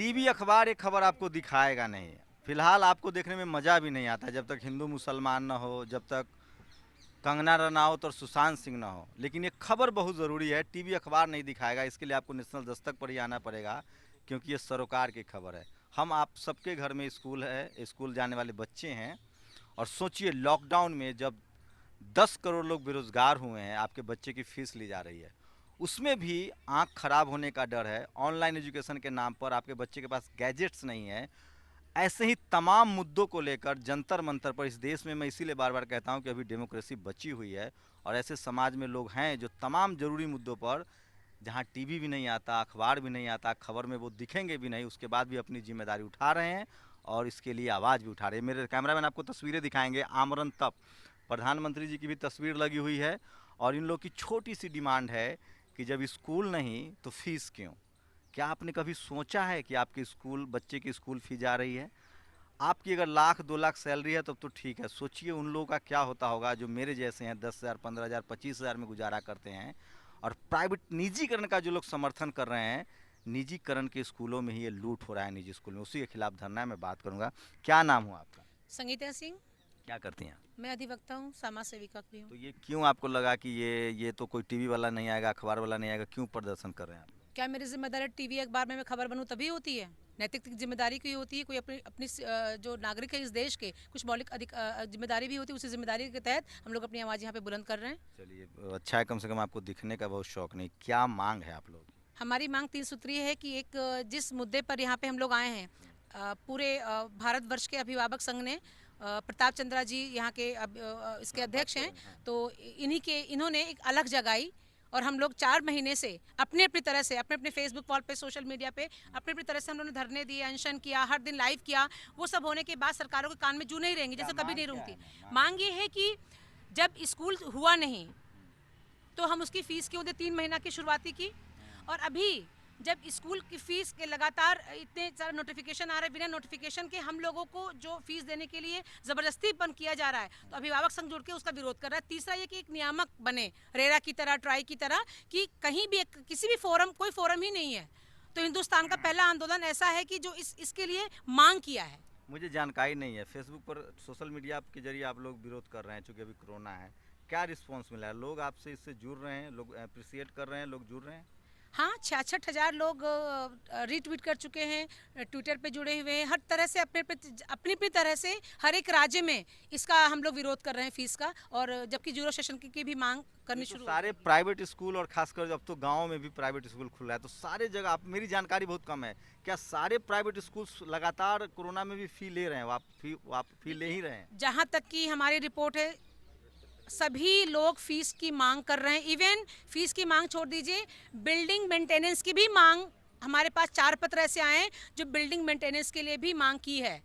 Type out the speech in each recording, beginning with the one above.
TV अखबार एक खबर आपको दिखाएगा नहीं। फिलहाल आपको देखने में मज़ा भी नहीं आता जब तक हिंदू मुसलमान न हो, जब तक कंगना रनावत और सुशांत सिंह ना हो। लेकिन ये खबर बहुत ज़रूरी है, टीवी अखबार नहीं दिखाएगा। इसके लिए आपको नेशनल दस्तक पर ही आना पड़ेगा, क्योंकि ये सरोकार की खबर है। हम आप सबके घर में स्कूल है, स्कूल जाने वाले बच्चे हैं। और सोचिए लॉकडाउन में जब 10 करोड़ लोग बेरोजगार हुए हैं, आपके बच्चे की फीस ली जा रही है, उसमें भी आंख खराब होने का डर है। ऑनलाइन एजुकेशन के नाम पर आपके बच्चे के पास गैजेट्स नहीं है। ऐसे ही तमाम मुद्दों को लेकर जंतर मंतर पर इस देश में, मैं इसीलिए बार बार कहता हूं कि अभी डेमोक्रेसी बची हुई है। और ऐसे समाज में लोग हैं जो तमाम ज़रूरी मुद्दों पर, जहां टीवी भी नहीं आता, अखबार भी नहीं आता, खबर में वो दिखेंगे भी नहीं, उसके बाद भी अपनी जिम्मेदारी उठा रहे हैं और इसके लिए आवाज़ भी उठा रहे हैं। मेरे कैमरामैन आपको तस्वीरें दिखाएंगे। आमरण तप, प्रधानमंत्री जी की भी तस्वीर लगी हुई है। और इन लोग की छोटी सी डिमांड है कि जब स्कूल नहीं तो फीस क्यों। क्या आपने कभी सोचा है कि आपके स्कूल, बच्चे की स्कूल फीस जा रही है? आपकी अगर लाख 2 लाख सैलरी है तब तो ठीक है, सोचिए उन लोगों का क्या होता होगा जो मेरे जैसे हैं, 10,000, 15,000, 25,000 में गुजारा करते हैं। और प्राइवेट निजीकरण का जो लोग समर्थन कर रहे हैं, निजीकरण के स्कूलों में ही ये लूट हो रहा है, निजी स्कूल में, उसी के खिलाफ धरना है। मैं बात करूंगा। क्या नाम हुआ आपका? संगीता सिंह। क्या करती हैं? मैं अधिवक्ता हूँ, समाज सेविका भी हूँ। तो ये क्यों आपको लगा कि ये तो कोई टीवी वाला नहीं आएगा, अखबार वाला नहीं आएगा, क्यों प्रदर्शन कर रहे हैं आप? क्या मेरी जिम्मेदारी टीवी अखबार में मैं खबर बनूँ तभी होती है? नैतिक जिम्मेदारी की होती है। कोई अपनी अपनी जो नागरिक है इस देश के, कुछ मौलिक जिम्मेदारी भी होती है। उसी जिम्मेदारी के तहत हम लोग अपनी आवाज़ यहाँ पे बुलंद कर रहे हैं। चलिए, अच्छा है, कम से कम आपको दिखने का बहुत शौक नहीं। क्या मांग है आप लोग? हमारी मांग 3 सूत्रीय है कि एक जिस मुद्दे पर यहाँ पे हम लोग आए हैं, पूरे भारतवर्ष के अभिभावक संघ ने, प्रताप चंद्रा जी यहाँ के इसके अध्यक्ष हैं, तो इन्होंने एक अलग जगाई। और हम लोग 4 महीने से अपने अपनी तरह से, अपने अपने फेसबुक वॉल पे, सोशल मीडिया पे अपने अपनी तरह से हम लोगों ने धरने दिए, अनशन किया, हर दिन लाइव किया। वो सब होने के बाद सरकारों के कान में जू नहीं रहेंगी, जैसे कभी नहीं रहूंगी। मांग ये है कि जब स्कूल हुआ नहीं तो हम उसकी फीस क्यों दे, 3 महीना की शुरुआती की। और अभी जब स्कूल की फीस के लगातार इतने सारे नोटिफिकेशन आ रहे हैं, बिना नोटिफिकेशन के हम लोगों को जो फीस देने के लिए ज़बरदस्ती बंद किया जा रहा है, तो अभिभावक संघ जुड़ के उसका विरोध कर रहा है। तीसरा ये कि एक नियामक बने, रेरा की तरह, ट्राई की तरह, कि कहीं भी किसी भी फोरम, कोई फोरम ही नहीं है। तो हिंदुस्तान का पहला आंदोलन ऐसा है कि जो इसके लिए मांग किया है। मुझे जानकारी नहीं है। फेसबुक पर, सोशल मीडिया के जरिए आप लोग विरोध कर रहे हैं, चूँकि अभी कोरोना है। क्या रिस्पांस मिला है? लोग आपसे इससे जुड़ रहे हैं, लोग अप्रिसिएट कर रहे हैं, लोग जुड़ रहे हैं? हाँ, 66,000 लोग रीट्वीट कर चुके हैं, ट्विटर पे जुड़े हुए हैं। हर तरह से अपनी अपनी तरह से हर एक राज्य में इसका हम लोग विरोध कर रहे हैं, फीस का। और जबकि जीरो सेशन की भी मांग करनी तो शुरू सारे प्राइवेट स्कूल, और खासकर अब तो गांव में भी प्राइवेट स्कूल खुल रहा है, तो सारे जगह, आप, मेरी जानकारी बहुत कम है, क्या सारे प्राइवेट स्कूल लगातार कोरोना में भी फी ले रहे हैं? आप फी ले ही रहे हैं? जहाँ तक कि हमारी रिपोर्ट है, सभी लोग फीस की मांग कर रहे हैं। इवन फीस की मांग छोड़ दीजिए, बिल्डिंग मेंटेनेंस की भी मांग, हमारे पास 4 पत्र ऐसे आए हैं जो बिल्डिंग मेंटेनेंस के लिए भी मांग की है।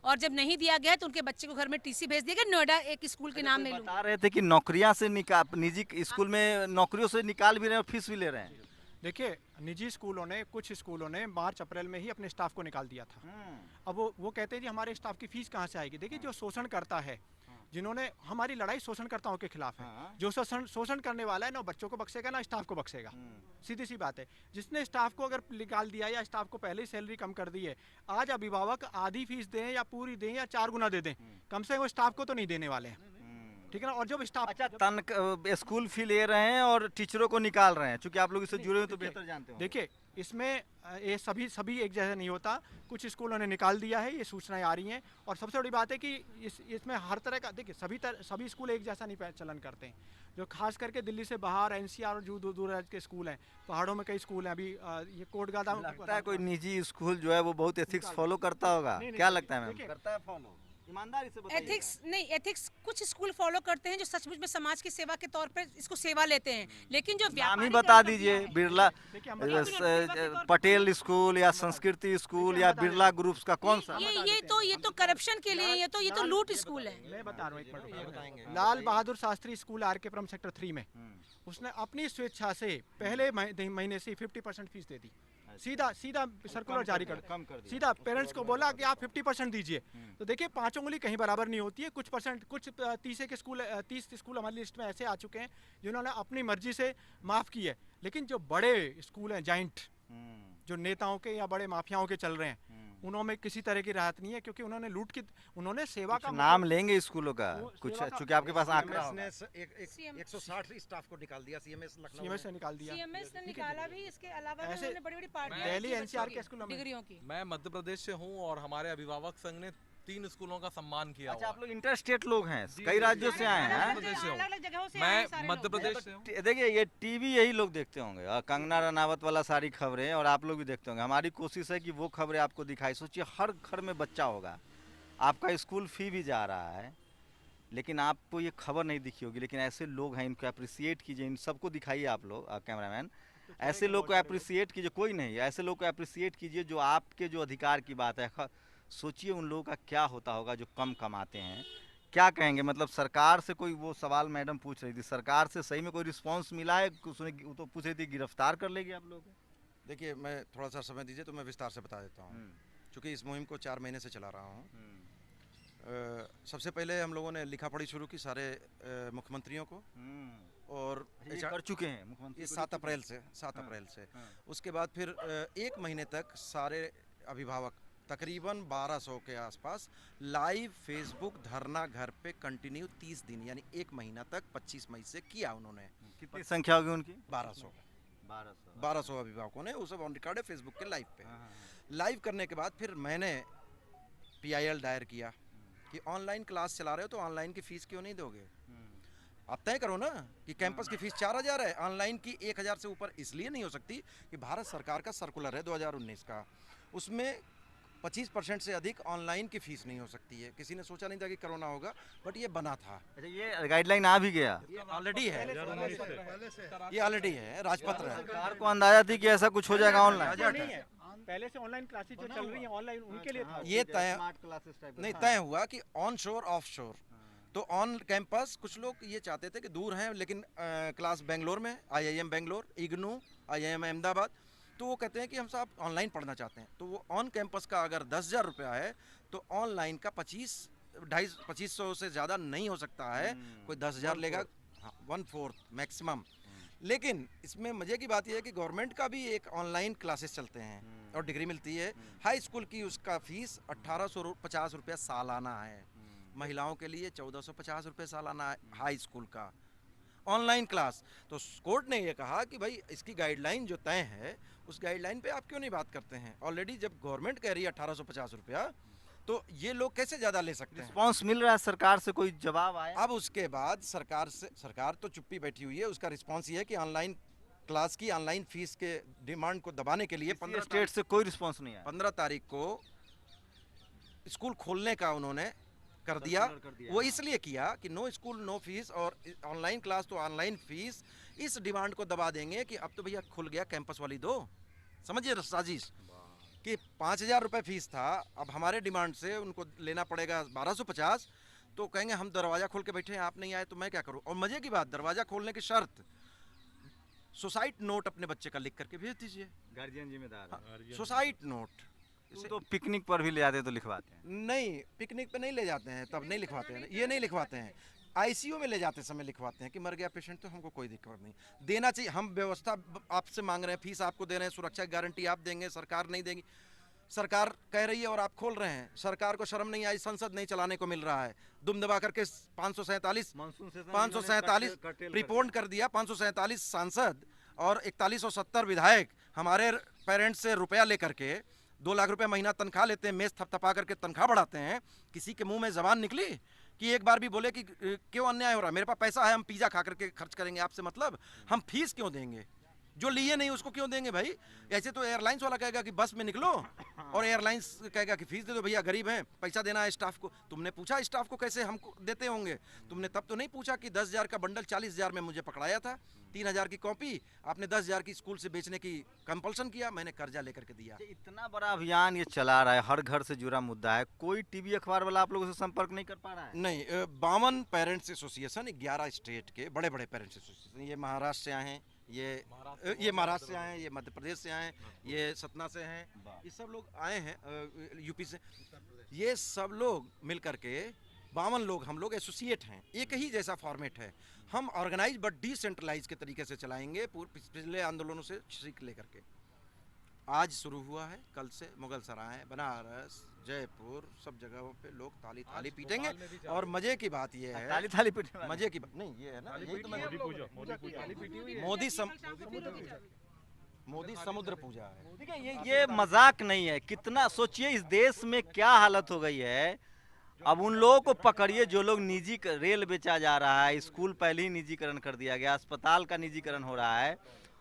और जब नहीं दिया गया तो उनके बच्चे को घर में टीसी भेज दिया गया। नोएडा एक स्कूल के नाम ले लूं, बता रहे थे कि नौकरियां से निकाल, निजी स्कूल में नौकरियों से निकाल भी रहे हैं और फीस भी ले रहे हैं। देखिए, निजी स्कूलों ने, कुछ स्कूलों ने मार्च अप्रैल में ही अपने स्टाफ को निकाल दिया था। अब वो कहते हैं जी हमारे स्टाफ की फीस कहाँ से आएगी। देखिए, जो शोषण करता है, जिन्होंने, हमारी लड़ाई शोषणकर्ताओं के खिलाफ है। जो शोषण करने वाला है ना, बच्चों को बख्शेगा ना स्टाफ को बख्शेगा। सीधी सी बात है। जिसने स्टाफ को अगर निकाल दिया या स्टाफ को पहले ही सैलरी कम कर दी है, आज अभिभावक आधी फीस दें या पूरी दें या 4 गुना दे दें, कम से कम स्टाफ को तो नहीं देने वाले हैं। ठीक है ना। और जब स्टाफ, अच्छा, स्कूल फी ले रहे हैं और टीचरों को निकाल रहे हैं, चूंकि आप लोग इससे जुड़े हुए तो बेहतर जानते हो। देखिए, इसमें ये सभी एक जैसा नहीं होता। कुछ स्कूलों ने निकाल दिया है, ये सूचनाएं आ रही हैं। और सबसे बड़ी बात है कि इसमें हर तरह का, देखिए, सभी स्कूल एक जैसा नहीं चलन करते हैं। जो खास करके दिल्ली से बाहर, एनसीआर और जो दूर के स्कूल हैं, पहाड़ों में कई स्कूल हैं। अभी ये कोटगादा, लगता है कोई निजी स्कूल जो है वो बहुत एथिक्स फॉलो करता होगा। क्या लगता है मैम, करता है फॉलो? ईमानदारी से बताइए। एथिक्स नहीं, एथिक्स कुछ स्कूल फॉलो करते हैं जो सचमुच में समाज की सेवा के तौर पर इसको सेवा लेते हैं। लेकिन जो नाम ही बता दीजिए, बिरला पटेल स्कूल या संस्कृति स्कूल या बिरला ग्रुप्स का कौन सा? ये तो करप्शन के लिए, ये तो लूट स्कूल है। मैं बता रहा हूँ, एक minute. Lal Bahadur Shastri school RK-पुरम sector 3 में उसने अपनी स्वेच्छा से पहले महीने से 50% फीस दे दी। सीधा सर्कुलर जारी कर सीधा पेरेंट्स को बोला कि आप 50% दीजिए। तो देखिए, 5 उंगली कहीं बराबर नहीं होती है। कुछ 30 स्कूल हमारी लिस्ट में ऐसे आ चुके हैं जिन्होंने अपनी मर्जी से माफ़ की है। लेकिन जो बड़े स्कूल हैं, जाइंट, जो नेताओं के या बड़े माफियाओं के चल रहे हैं उन्होंने किसी तरह की राहत नहीं है, क्योंकि उन्होंने सेवा का नाम लेंगे स्कूलों का वो कुछ, सेवा का- चूंकि आपके पास आंकड़ा सीएमएस होगा। ने 160 स्टाफ को निकाल दिया, सीएमएस लखनऊ सीएमएस से में। निकाल दिया। सीएमएस ने निकाला भी, इसके अलावा भी ऐसे उन्होंने बड़ी-बड़ी पार्टियां दिल्ली की एनसीआर बच्चों के की, स्कूलों में। डिग्रियों की। मैं मध्य प्रदेश से हूँ और हमारे अभिभावक संघ ने 3 स्कूलों का सम्मान किया अच्छा, हुआ आप लोग इंटर स्टेट लोग हैं, कई राज्यों से आए हैं। प्रदेश से हूँ। अलग-अलग जगहों से आए हैं सारे मैं मध्य लोग। प्रदेश से हूँ। देखिए ये टीवी यही लोग देखते होंगे, कंगना रनावत वाला सारी खबरें, और आप लोग भी देखते होंगे। हमारी कोशिश है कि वो खबरें आपको दिखाई। सोचिए हर घर में बच्चा होगा, आपका स्कूल फी भी जा रहा है, लेकिन आपको ये खबर नहीं दिखी होगी। लेकिन ऐसे लोग हैं, इनको अप्रिसिएट कीजिए, इन सबको दिखाइए आप लोग, कैमरामैन ऐसे लोग को अप्रिसिएट कीजिए। कोई नहीं, ऐसे लोग को अप्रिसिएट कीजिए जो आपके जो अधिकार की बात है। सोचिए उन लोगों का क्या होता होगा जो कम कमाते हैं। क्या कहेंगे, मतलब सरकार से कोई, वो सवाल मैडम पूछ रही थी, सरकार से सही में कोई रिस्पांस मिला है? उसने वो तो पूछ रही थी गिरफ्तार कर लेगी आप लोग को? देखिए, मैं थोड़ा सा समय दीजिए तो मैं विस्तार से बता देता हूँ, क्योंकि इस मुहिम को 4 महीने से चला रहा हूँ। सबसे पहले हम लोगों ने लिखा पढ़ी शुरू की सारे मुख्यमंत्रियों को, और ये कर चुके हैं मुख्यमंत्री ये को 7 लिख अप्रैल से 7 हाँ, अप्रैल से हाँ। उसके बाद फिर 1 महीने तक सारे अभिभावक तकरीबन 1200 के आसपास लाइव फेसबुक धरना घर पे कंटिन्यू 30 दिन यानी 1 महीना तक 25 मई से किया उन्होंने। कितनी संख्या होगी उनकी? 1200 1200 1200 अभिभावकों ने, वो सब ऑन रिकॉर्ड है फेसबुक के लाइव पे। हाँ, लाइव करने के बाद फिर मैंने PIL दायर किया कि ऑनलाइन क्लास चला रहे हो तो ऑनलाइन की फ़ीस क्यों नहीं दोगे? आप तय करो ना कि कैंपस की फ़ीस 4000 है, ऑनलाइन की 1000 से ऊपर इसलिए नहीं हो सकती कि भारत सरकार का सर्कुलर है 2019 का, उसमें 25% से अधिक ऑनलाइन की फ़ीस नहीं हो सकती है। किसी ने सोचा नहीं था कि कोरोना होगा, बट ये बना था, अच्छा ये गाइडलाइन आ भी गया। ये ऑलरेडी है, ये ऑलरेडी है, राजपत्र है। सरकार को अंदाजा थी कि ऐसा कुछ हो जाएगा ऑनलाइन। नहीं है, पहले से ऑनलाइन क्लासेस जो चल रही हैं ऑनलाइन उनके लिए था। ये तय नहीं तय हुआ कि ऑन शोर ऑफ शोर, तो ऑन कैंपस कुछ लोग ये चाहते थे कि दूर हैं लेकिन क्लास बेंगलोर में, IIM बेंगलोर, इग्नू, IIM अहमदाबाद, तो वो कहते हैं कि हम साहब ऑनलाइन पढ़ना चाहते हैं। तो वो ऑन कैंपस का अगर 10,000 रुपया है तो ऑनलाइन का 2500 से ज़्यादा नहीं हो सकता है। कोई 10,000 लेगा, 1/4 मैक्सिमम। लेकिन इसमें मज़े की बात यह है कि गवर्नमेंट का भी एक ऑनलाइन क्लासेस चलते हैं और डिग्री मिलती है। हाई स्कूल की उसका फ़ीस 1850 रुपया सालाना है, महिलाओं के लिए 1450 रुपये सालाना है हाई स्कूल का ऑनलाइन क्लास। तो कोर्ट ने ये कहा कि भाई इसकी गाइडलाइन जो तय है उस गाइडलाइन पे आप क्यों नहीं बात करते हैं? ऑलरेडी जब गवर्नमेंट कह रही है 1850 रुपया, तो ये लोग कैसे ज़्यादा ले सकते हैं? रिस्पांस मिल रहा है सरकार से, कोई जवाब आया? अब उसके बाद सरकार तो चुप्पी बैठी हुई है। उसका रिस्पांस ये है कि ऑनलाइन क्लास की ऑनलाइन फीस के डिमांड को दबाने के लिए 15 स्टेट से कोई रिस्पांस नहीं आया। 15 तारीख को स्कूल खोलने का उन्होंने कर दिया। वो इसलिए किया कि नो स्कूल नो फीस और ऑनलाइन क्लास तो ऑनलाइन फीस, इस डिमांड को दबा देंगे कि अब तो भैया खुल गया कैंपस वाली दो। समझिए साजिश कि 5,000 रुपये फीस था, अब हमारे डिमांड से उनको लेना पड़ेगा 1250, तो कहेंगे हम दरवाज़ा खोल के बैठे हैं, आप नहीं आए तो मैं क्या करूं? और मज़े की बात, दरवाज़ा खोलने की शर्त सुसाइड नोट अपने बच्चे का लिख करके भेज दीजिए। गार्जियन जिम्मेदार है। सुसाइड नोट तो पिकनिक पर भी ले जाते तो लिखवाते हैं। नहीं, पिकनिक पे नहीं ले जाते हैं, तब नहीं लिखवाते हैं, ये नहीं लिखवाते हैं। ICU में ले जाते समय लिखवाते हैं कि मर गया पेशेंट, तो हमको कोई दिक्कत नहीं, देना चाहिए। हम व्यवस्था आपसे मांग रहे हैं, फीस आपको दे रहे हैं, सुरक्षा की गारंटी आप देंगे, सरकार नहीं देगी। सरकार कह रही है और आप खोल रहे हैं। सरकार को शर्म नहीं आई, संसद नहीं चलाने को मिल रहा है। दुम दबा करके 547 प्रीपोन्ड कर दिया। 547 सांसद और 4170 विधायक हमारे पेरेंट्स से रुपया लेकर के 2 लाख रुपए महीना तनख्वाह लेते हैं, मेज थपथपा करके तनख्वाह बढ़ाते हैं। किसी के मुंह में जबान निकली कि एक बार भी बोले कि क्यों अन्याय हो रहा है? मेरे पास पैसा है, हम पिज़्ज़ा खा करके खर्च करेंगे, आपसे मतलब? हम फीस क्यों देंगे? जो लिए नहीं उसको क्यों देंगे भाई? ऐसे तो एयरलाइंस वाला कहेगा कि बस में निकलो और एयरलाइंस कहेगा कि फीस दे दो। भैया गरीब हैं, पैसा देना है स्टाफ को। तुमने पूछा स्टाफ को कैसे हमको देते होंगे? तुमने तब तो नहीं पूछा कि 10,000 का बंडल 40,000 में मुझे पकड़ाया था, 3,000 की कॉपी आपने 10,000 की स्कूल से बेचने की कंपल्सन किया, मैंने कर्जा लेकर के दिया। इतना बड़ा अभियान ये चला रहा है, हर घर से जुड़ा मुद्दा है, कोई टीवी अखबार वाला आप लोगों से संपर्क नहीं कर पा रहा है? नहीं, 52 पेरेंट्स एसोसिएशन 11 स्टेट के बड़े बड़े पेरेंट्स एसोसिएशन, ये महाराष्ट्र से आए हैं, ये महाराष्ट्र से आए हैं, ये मध्य प्रदेश से आए हैं, ये सतना से हैं, ये सब लोग आए हैं यूपी से। ये सब लोग मिल करके 52 लोग हम लोग एसोसिएट हैं। एक ही जैसा फॉर्मेट है। हम ऑर्गेनाइज बट डिसेंट्रलाइज के तरीके से चलाएंगे, पिछले आंदोलनों से सीख लेकर के। आज शुरू हुआ है, कल से मुगल सराय, बनारस, जयपुर, सब जगहों पे लोग ताली ताली पीटेंगे। भोपाल में भी चालू और मजे की बात यह है, ताली थाली पीटने वाले। मजे की बात नहीं ये है ना, यही तो मैं मोदी समुद्र पूजा है। देखिए ये मजाक नहीं है। कितना सोचिए इस देश में क्या हालत हो गई है। अब उन लोगों को पकड़िए जो लोग रेल बेचा जा रहा है, स्कूल पहले ही निजीकरण कर दिया गया, अस्पताल का निजीकरण हो रहा है।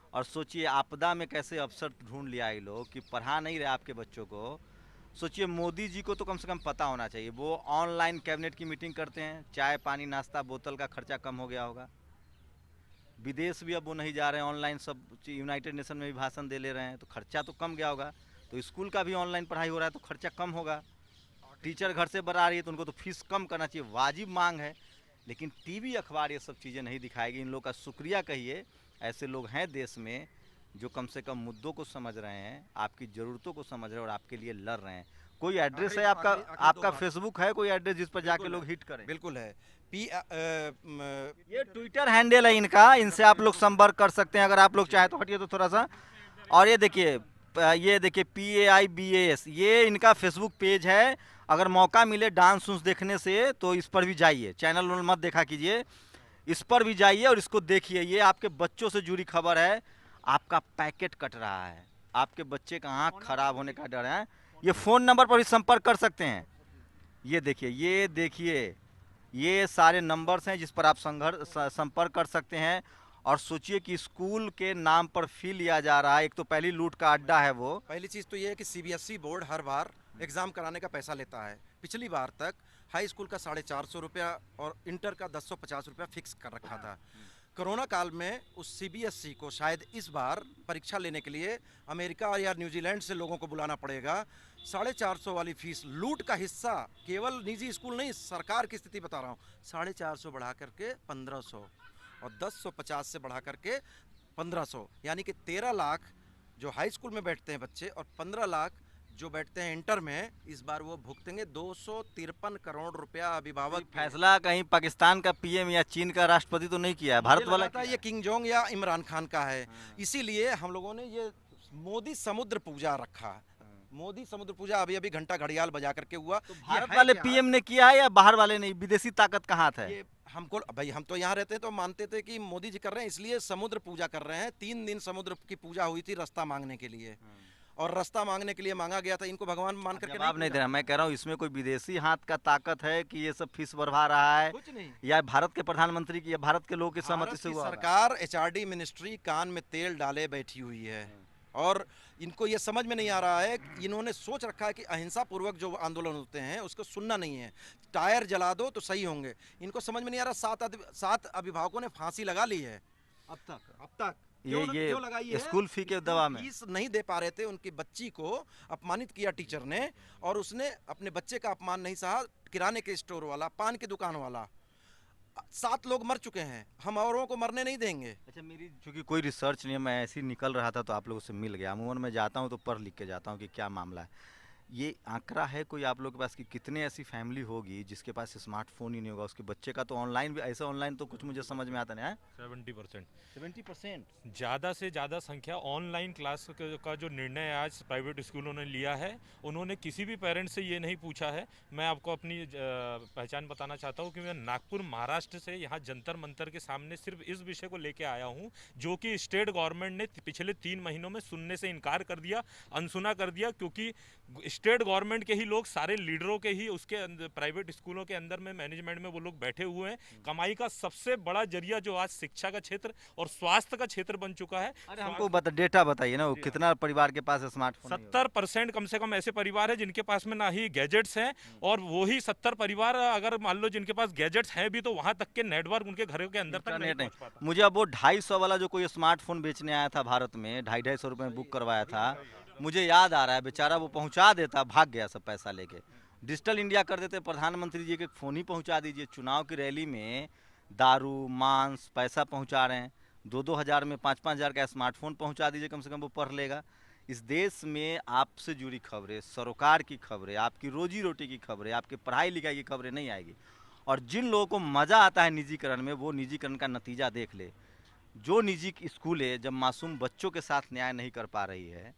और सोचिए आपदा में कैसे अफसर ढूंढ लिया ये लोग कि पढ़ा नहीं रहे आपके बच्चों को। सोचिए मोदी जी को तो कम से कम पता होना चाहिए। वो ऑनलाइन कैबिनेट की मीटिंग करते हैं, चाय पानी नाश्ता बोतल का खर्चा कम हो गया होगा। विदेश भी अब वो नहीं जा रहे हैं, ऑनलाइन सब यूनाइटेड नेशन में भी भाषण दे ले रहे हैं, तो खर्चा तो कम गया होगा। तो स्कूल का भी ऑनलाइन पढ़ाई हो रहा है तो खर्चा कम होगा। टीचर घर से बना रही है तो उनको तो फीस कम करना चाहिए, वाजिब मांग है। लेकिन टीवी अखबार ये सब चीज़ें नहीं दिखाएगी। इन लोग का शुक्रिया कहिए, ऐसे लोग हैं देश में जो कम से कम मुद्दों को समझ रहे हैं, आपकी ज़रूरतों को समझ रहे हैं और आपके लिए लड़ रहे हैं। कोई एड्रेस है आपका, आपका फेसबुक है कोई एड्रेस जिस पर जाके लोग हिट करें? बिल्कुल है। ये ट्विटर हैंडल है इनका, इनसे आप लोग संपर्क कर सकते हैं अगर आप लोग चाहें तो। हटिए तो थोड़ा सा। और ये देखिए PAIBAS ये इनका फेसबुक पेज है। अगर मौका मिले डांस उन्स देखने से तो इस पर भी जाइए, चैनल मत देखा कीजिए, इस पर भी जाइए और इसको देखिए। ये आपके बच्चों से जुड़ी खबर है। आपका पैकेट कट रहा है, आपके बच्चे का आँख खराब होने का डर है। ये फ़ोन नंबर पर भी संपर्क कर सकते हैं। ये देखिए ये सारे नंबर्स हैं जिस पर आप संपर्क कर सकते हैं। और सोचिए कि स्कूल के नाम पर फी लिया जा रहा है। एक तो पहली लूट का अड्डा है वो। पहली चीज़ तो ये है कि CBSE बोर्ड हर बार एग्ज़ाम कराने का पैसा लेता है। पिछली बार तक हाई स्कूल का 450 रुपया और इंटर का 1050 रुपया फिक्स कर रखा था। कोरोना काल में उस CBSE को शायद इस बार परीक्षा लेने के लिए अमेरिका या न्यूजीलैंड से लोगों को बुलाना पड़ेगा। 450 वाली फीस लूट का हिस्सा, केवल निजी स्कूल नहीं, सरकार की स्थिति बता रहा हूँ, 450 बढ़ा करके 1500 और 1050 से बढ़ा करके 1500, यानी कि 13 लाख जो हाई स्कूल में बैठते हैं बच्चे और 15 लाख जो बैठते हैं इंटर में, इस बार वो भुगतेंगे 253 करोड़ रुपया अभिभावक। फैसला कहीं पाकिस्तान का PM या चीन का राष्ट्रपति तो नहीं किया है, भारत वाला था। ये किंग जोंग या इमरान खान का है। इसीलिए हम लोगों ने ये मोदी समुद्र पूजा रखा। मोदी समुद्र पूजा अभी घंटा घड़ियाल बजा करके हुआ। तो भारत वाले PM ने किया है या बाहर वाले ने? विदेशी ताकत का हाथ है? ये हमको भाई, हम तो यहाँ रहते हैं तो मानते थे कि मोदी जी कर रहे हैं, इसलिए समुद्र पूजा कर रहे हैं। 3 दिन समुद्र की पूजा हुई थी रास्ता मांगने के लिए, और रास्ता मांगने के लिए मांगा गया था। इनको भगवान मान करके जवाब नहीं दे रहा। मैं कह रहा हूँ इसमें कोई विदेशी हाथ का ताकत है कि ये सब फीस बढ़वा रहा है? कुछ नहीं। या भारत के प्रधानमंत्री की या भारत के लोगों की सहमति से हुआ? सरकार HRD मिनिस्ट्री कान में तेल डाले बैठी हुई है और इनको ये समझ में नहीं आ रहा है। इन्होंने सोच रखा है कि अहिंसा पूर्वक जो आंदोलन होते हैं उसको सुनना नहीं है, टायर जला दो तो सही होंगे। इनको समझ में नहीं आ रहा। 7 अभिभावकों ने फांसी लगा ली है अब तक। ये स्कूल फी के दवा में फीस नहीं दे पा रहे थे। उनकी बच्ची को अपमानित किया टीचर ने, और उसने अपने बच्चे का अपमान नहीं सहा। किराने के स्टोर वाला, पान की दुकान वाला, 7 लोग मर चुके हैं। हम औरों को मरने नहीं देंगे। अच्छा, मेरी चूंकि कोई रिसर्च नहीं है, मैं ऐसे ही निकल रहा था तो आप लोगों से मिल गया। अमूमन मैं जाता हूँ तो पढ़ लिख के जाता हूँ कि क्या मामला है। ये आंकड़ा है कोई आप लोग के पास कि कितने ऐसी फैमिली होगी जिसके पास स्मार्टफोन ही नहीं होगा? उसके बच्चे का तो ऑनलाइन भी ऐसा ऑनलाइन तो कुछ मुझे समझ में आता नहीं है। 70% ज़्यादा से ज़्यादा संख्या ऑनलाइन क्लास का जो निर्णय आज प्राइवेट स्कूलों ने लिया है, उन्होंने किसी भी पेरेंट्स से ये नहीं पूछा है। मैं आपको अपनी पहचान बताना चाहता हूँ कि मैं नागपुर महाराष्ट्र से यहाँ जंतर मंतर के सामने सिर्फ इस विषय को लेके आया हूँ, जो कि स्टेट गवर्नमेंट ने पिछले 3 महीनों में सुनने से इनकार कर दिया, अनसुना कर दिया। क्योंकि स्टेट गवर्नमेंट के ही लोग, सारे लीडरों के ही उसके प्राइवेट स्कूलों के अंदर में मैनेजमेंट में वो लोग बैठे हुए हैं। कमाई का सबसे बड़ा जरिया जो आज शिक्षा का क्षेत्र और स्वास्थ्य का क्षेत्र बन चुका है। अरे हमको डेटा बताइए ना, वो कितना परिवार के पास स्मार्टफोन? 70% कम से कम ऐसे परिवार है जिनके पास में ना ही गैजेट्स हैं, और वो ही 70 परिवार अगर मान लो जिनके पास गैजेट्स हैं भी, तो वहां तक के नेटवर्क उनके घरों के अंदर तक नहीं पहुंच पाता। मुझे अब वो 250 वाला जो कोई स्मार्टफोन बेचने आया था भारत में, 250 रुपये में बुक करवाया था, मुझे याद आ रहा है। बेचारा वो पहुंचा देता, भाग गया सब पैसा लेके। डिजिटल इंडिया कर देते प्रधानमंत्री जी के फ़ोन ही पहुंचा दीजिए। चुनाव की रैली में दारू मांस पैसा पहुंचा रहे हैं, 2-2 हज़ार में 5-5 हज़ार का स्मार्टफोन पहुंचा दीजिए, कम से कम वो पढ़ लेगा। इस देश में आपसे जुड़ी खबरें, सरोकार की खबरें, आपकी रोजी रोटी की खबरें, आपकी पढ़ाई लिखाई की खबरें नहीं आएगी। और जिन लोगों को मज़ा आता है निजीकरण में, वो निजीकरण का नतीजा देख ले। जो निजी स्कूलें जब मासूम बच्चों के साथ न्याय नहीं कर पा रही है,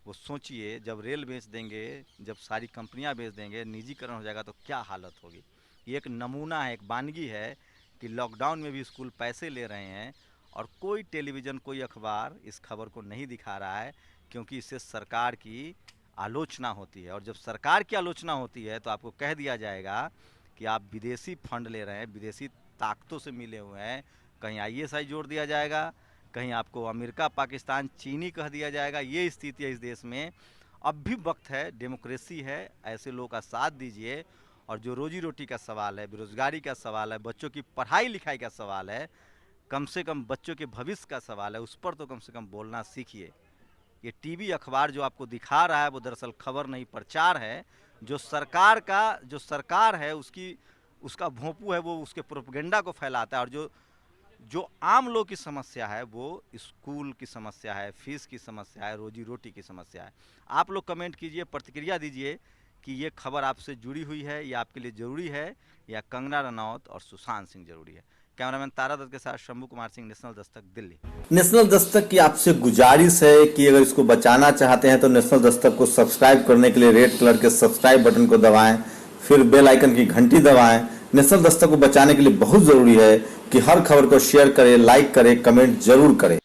वो सोचिए, जब रेल बेच देंगे, जब सारी कंपनियां बेच देंगे, निजीकरण हो जाएगा तो क्या हालत होगी। ये एक नमूना है, एक वानगी है कि लॉकडाउन में भी स्कूल पैसे ले रहे हैं और कोई टेलीविज़न, कोई अखबार इस खबर को नहीं दिखा रहा है, क्योंकि इससे सरकार की आलोचना होती है। और जब सरकार की आलोचना होती है तो आपको कह दिया जाएगा कि आप विदेशी फंड ले रहे हैं, विदेशी ताकतों से मिले हुए हैं। कहीं ISI जोड़ दिया जाएगा, कहीं आपको अमेरिका, पाकिस्तान, चीनी कह दिया जाएगा। ये स्थिति है इस देश में। अब भी वक्त है, डेमोक्रेसी है, ऐसे लोगों का साथ दीजिए। और जो रोजी रोटी का सवाल है, बेरोजगारी का सवाल है, बच्चों की पढ़ाई लिखाई का सवाल है, कम से कम बच्चों के भविष्य का सवाल है, उस पर तो कम से कम बोलना सीखिए। ये टीवी अखबार जो आपको दिखा रहा है वो दरअसल खबर नहीं, प्रचार है। जो सरकार है उसका भोंपू है, वो उसके प्रोपेगेंडा को फैलाता है। और जो आम लोग की समस्या है वो स्कूल की समस्या है, फीस की समस्या है, रोजी रोटी की समस्या है। आप लोग कमेंट कीजिए, प्रतिक्रिया दीजिए कि ये खबर आपसे जुड़ी हुई है, या आपके लिए ज़रूरी है, या कंगना रनौत और सुशांत सिंह जरूरी है। कैमरामैन तारा दत्त के साथ शंभू कुमार सिंह, नेशनल दस्तक, दिल्ली। नेशनल दस्तक की आपसे गुजारिश है कि अगर इसको बचाना चाहते हैं तो नेशनल दस्तक को सब्सक्राइब करने के लिए रेड कलर के सब्सक्राइब बटन को दबाएं, फिर बेल आइकन की घंटी दबाएं। नेशनल दस्तक को बचाने के लिए बहुत जरूरी है कि हर खबर को शेयर करें, लाइक करें, कमेंट जरूर करें।